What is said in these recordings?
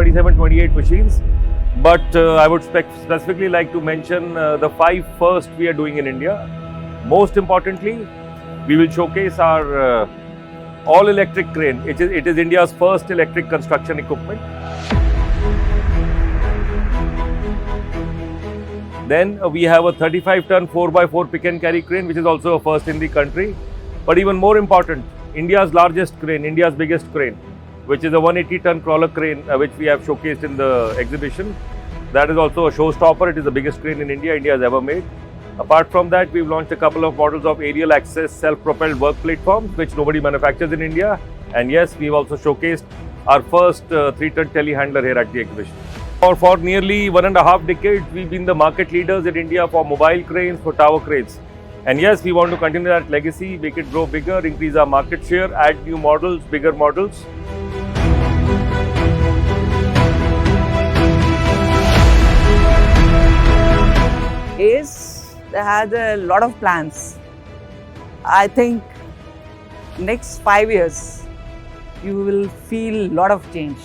27, 28 machines. But I would specifically like to mention the 5 first we are doing in India. Most importantly, we will showcase our all-electric crane. It is India's first electric construction equipment. Then we have a 35-ton 4x4 pick and carry crane, which is also a first in the country. But even more important, India's largest crane, India's biggest crane, which is a 180-ton crawler crane, which we have showcased in the exhibition. That is also a showstopper. It is the biggest crane in India has ever made. Apart from that, we've launched a couple of models of aerial access self-propelled work platforms, which nobody manufactures in India. And yes, we've also showcased our first 3-ton telehandler here at the exhibition. For nearly 1.5 decades, we've been the market leaders in India for mobile cranes, for tower cranes. And yes, we want to continue that legacy, make it grow bigger, increase our market share, add new models, bigger models. ACE has a lot of plans. I think next 5 years, you will feel a lot of change.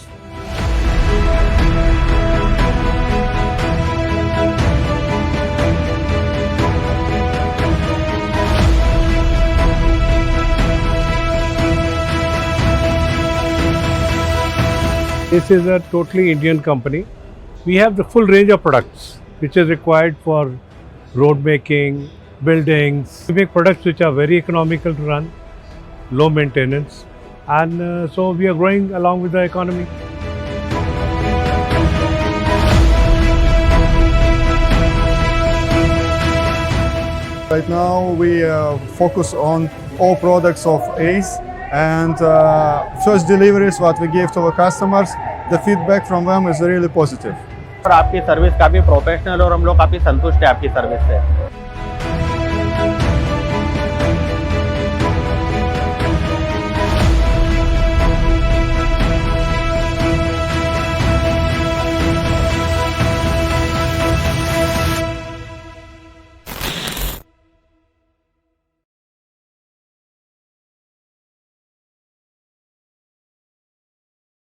This is a totally Indian company. We have the full range of products which is required for road making, buildings. We make products which are very economical to run, low maintenance, and so we are growing along with the economy. Right now we focus on all products of ACE, and first deliveries what we give to our customers, the feedback from them is really positive. और आपकी service काफ़ी professional और हम लोग काफ़ी संतुष्ट हैं आपकी सर्विस से।